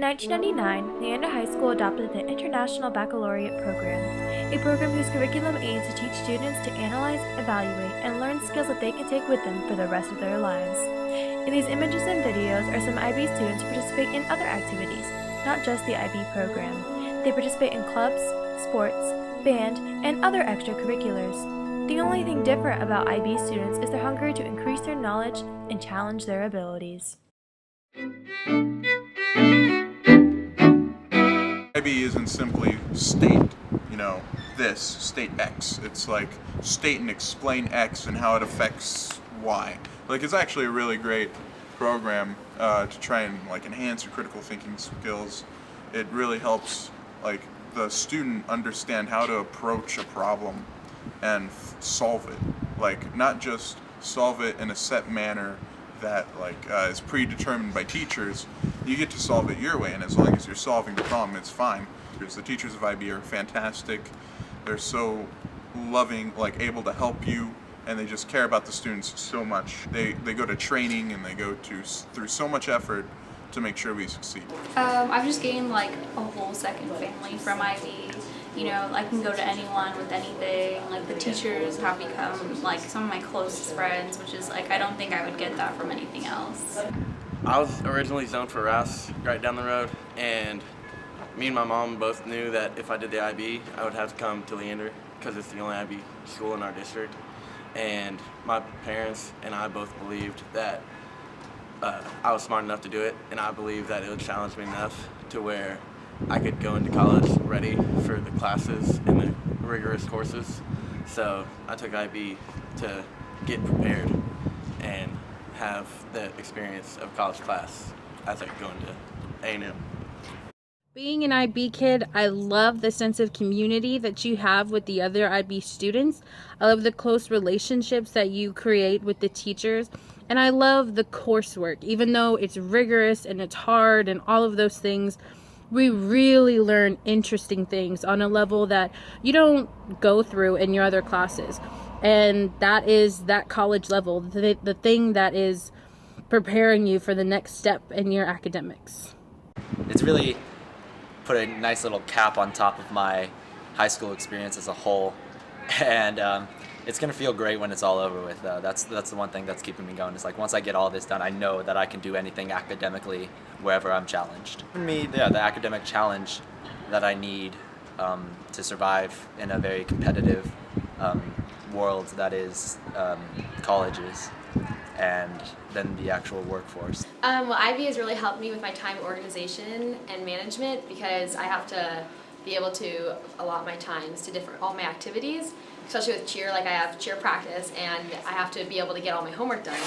In 1999, Leander High School adopted the International Baccalaureate Program, a program whose curriculum aims to teach students to analyze, evaluate, and learn skills that they can take with them for the rest of their lives. In these images and videos are some IB students who participate in other activities, not just the IB program. They participate in clubs, sports, band, and other extracurriculars. The only thing different about IB students is their hunger to increase their knowledge and challenge their abilities. IB isn't simply state, this, state X. It's like state and explain X and how it affects Y. It's actually a really great program to try and enhance your critical thinking skills. It really helps the student understand how to approach a problem and solve it. Not just solve it in a set manner that is predetermined by teachers. You get to solve it your way, and as long as you're solving the problem, it's fine. The teachers of IB are fantastic. They're so loving, able to help you, and they just care about the students so much. They go to training and they go through so much effort to make sure we succeed. I've just gained a whole second family from IB. I can go to anyone with anything. The teachers have become some of my closest friends, which is I don't think I would get that from anything else. I was originally zoned for Rouse, right down the road, and me and my mom both knew that if I did the IB, I would have to come to Leander because it's the only IB school in our district. And my parents and I both believed that I was smart enough to do it, and I believed that it would challenge me enough to where I could go into college ready for the classes and the rigorous courses. So I took IB to get prepared and have the experience of college class as I go into A&M. Being an IB kid, I love the sense of community that you have with the other IB students. I love the close relationships that you create with the teachers. And I love the coursework. Even though it's rigorous and it's hard and all of those things, we really learn interesting things on a level that you don't go through in your other classes. And that is that college level, the thing that is preparing you for the next step in your academics. It's really put a nice little cap on top of my high school experience as a whole, and it's going to feel great when it's all over with. That's the one thing that's keeping me going. It's once I get all this done, I know that I can do anything academically wherever I'm challenged. For me, the academic challenge that I need to survive in a very competitive world that is colleges and then the actual workforce. Well, IB has really helped me with my time organization and management because I have to be able to allot my times to all my activities, especially with cheer. I have cheer practice and I have to be able to get all my homework done.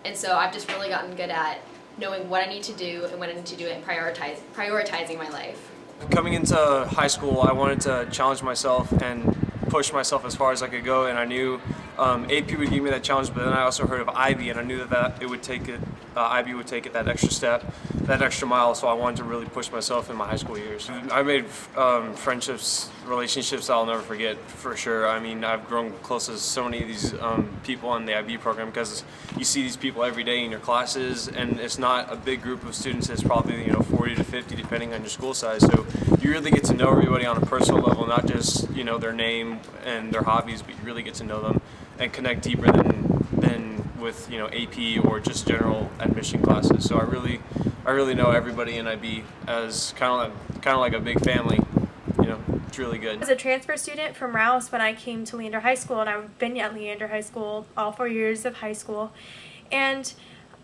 And so I've just really gotten good at knowing what I need to do and when I need to do it and prioritizing my life. Coming into high school, I wanted to challenge myself and push myself as far as I could go, and I knew AP would give me that challenge, but then I also heard of IB, and I knew that it would take it, IB would take it that extra step, that extra mile, so I wanted to really push myself in my high school years. I made friendships, relationships I'll never forget, for sure. I mean, I've grown close to so many of these people in the IB program because you see these people every day in your classes, and it's not a big group of students. It's probably 40 to 50 depending on your school size. So you really get to know everybody on a personal level, not just their name and their hobbies, but you really get to know them and connect deeper than with AP or just general admission classes. So I really know everybody in IB as kind of like a big family. It's really good. I was a transfer student from Rouse when I came to Leander High School, and I've been at Leander High School all 4 years of high school. And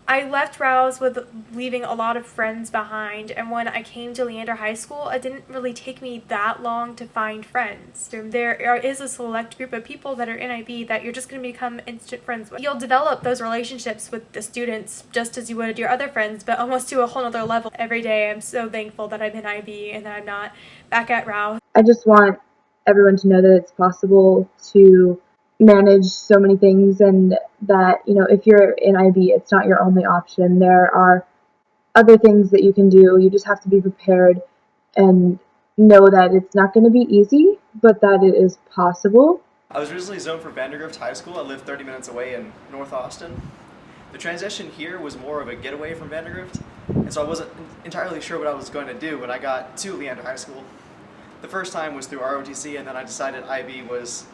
I left Rouse with leaving a lot of friends behind, and when I came to Leander High School, it didn't really take me that long to find friends. There is a select group of people that are in IB that you're just going to become instant friends with. You'll develop those relationships with the students just as you would your other friends, but almost to a whole other level. Every day I'm so thankful that I'm in IB and that I'm not back at Rouse. I just want everyone to know that it's possible to manage so many things, and that if you're in IB, it's not your only option. There are other things that you can do. You just have to be prepared and know that it's not going to be easy, but that it is possible. I was originally zoned for Vandergrift High School. I live 30 minutes away in North Austin, The transition here was more of a getaway from Vandergrift, and so I wasn't entirely sure what I was going to do when I got to Leander High School. The first time was through ROTC, and then I decided IB was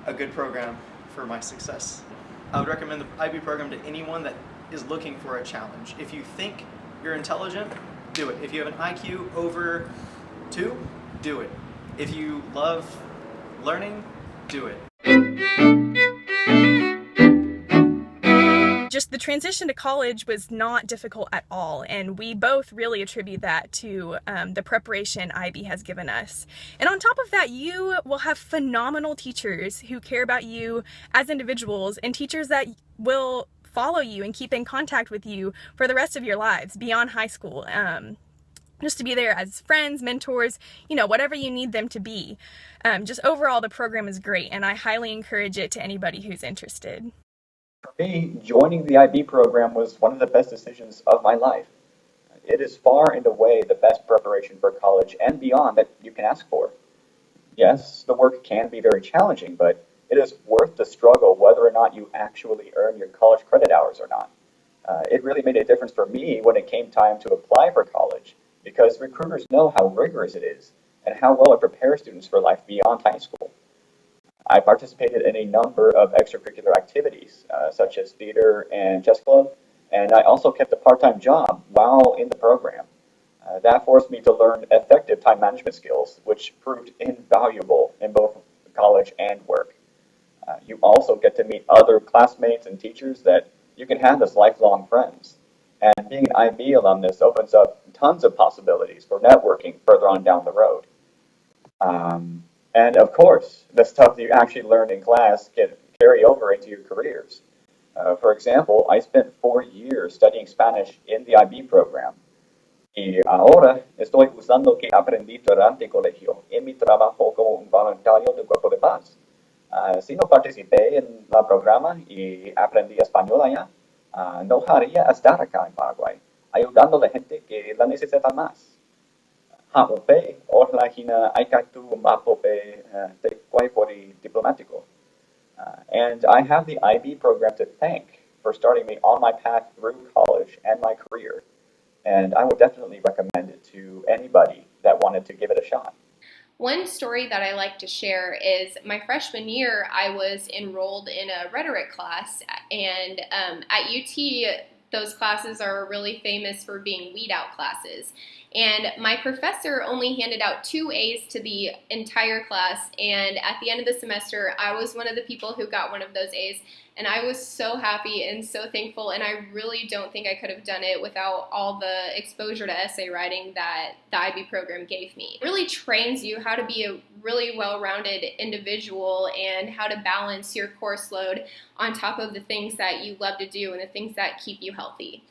a good program for my success. I would recommend the IB program to anyone that is looking for a challenge. If you think you're intelligent, do it. If you have an IQ over 2, do it. If you love learning, do it. Just the transition to college was not difficult at all, and we both really attribute that to the preparation IB has given us. And on top of that, you will have phenomenal teachers who care about you as individuals, and teachers that will follow you and keep in contact with you for the rest of your lives beyond high school. Just to be there as friends, mentors, whatever you need them to be. Just overall, the program is great, and I highly encourage it to anybody who's interested. For me, joining the IB program was one of the best decisions of my life. It is far and away the best preparation for college and beyond that you can ask for. Yes, the work can be very challenging, but it is worth the struggle whether or not you actually earn your college credit hours or not. It really made a difference for me when it came time to apply for college, because recruiters know how rigorous it is and how well it prepares students for life beyond high school. I participated in a number of extracurricular activities, such as theater and chess club, and I also kept a part-time job while in the program. That forced me to learn effective time management skills, which proved invaluable in both college and work. You also get to meet other classmates and teachers that you can have as lifelong friends. And being an IB alumnus opens up tons of possibilities for networking further on down the road. And of course, the stuff that you actually learn in class can carry over into your careers. For example, I spent 4 years studying Spanish in the IB program. Y ahora estoy usando lo que aprendí durante el colegio en mi trabajo como un voluntario del Cuerpo de Paz. Si no participé en el programa y aprendí español allá, no haría estar acá en Paraguay, ayudando a la gente que la necesita más. Hapope, orlahina aikatu mapope te kwaipori diplomático. And I have the IB program to thank for starting me on my path through college and my career. And I would definitely recommend it to anybody that wanted to give it a shot. One story that I like to share is my freshman year, I was enrolled in a rhetoric class, and at UT, those classes are really famous for being weed out classes. And my professor only handed out 2 A's to the entire class, and at the end of the semester, I was one of the people who got one of those A's, and I was so happy and so thankful, and I really don't think I could have done it without all the exposure to essay writing that the IB program gave me. It really trains you how to be a really well-rounded individual and how to balance your course load on top of the things that you love to do and the things that keep you healthy.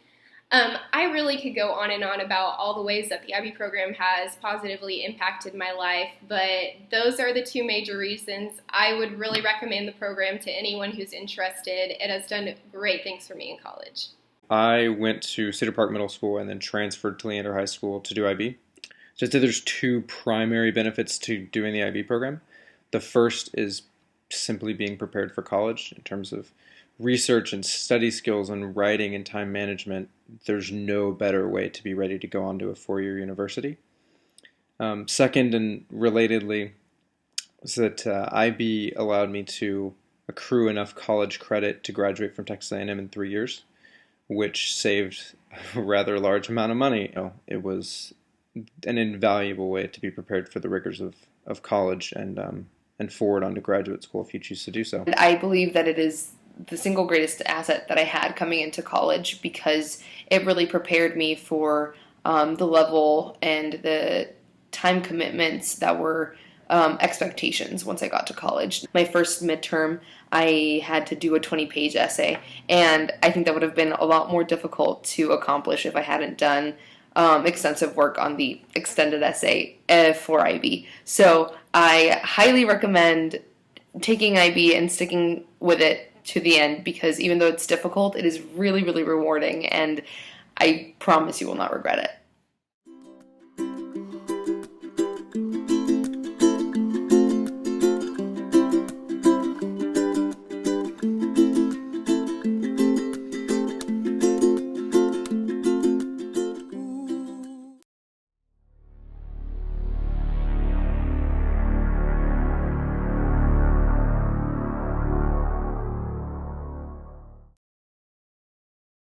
I really could go on and on about all the ways that the IB program has positively impacted my life, but those are the 2 major reasons. I would really recommend the program to anyone who's interested. It has done great things for me in college. I went to Cedar Park Middle School and then transferred to Leander High School to do IB. So I'd say there's 2 primary benefits to doing the IB program. The first is simply being prepared for college in terms of research and study skills and writing and time management. There's no better way to be ready to go on to a 4-year university. Second, and relatedly, was that IB allowed me to accrue enough college credit to graduate from Texas A&M in 3 years, which saved a rather large amount of money. It was an invaluable way to be prepared for the rigors of college and forward on to graduate school if you choose to do so. I believe that it is the single greatest asset that I had coming into college because it really prepared me for the level and the time commitments that were expectations once I got to college. My first midterm, I had to do a 20-page essay, and I think that would have been a lot more difficult to accomplish if I hadn't done extensive work on the extended essay for IB. So I highly recommend taking IB and sticking with it to the end, because even though it's difficult, it is really, really rewarding, and I promise you will not regret it.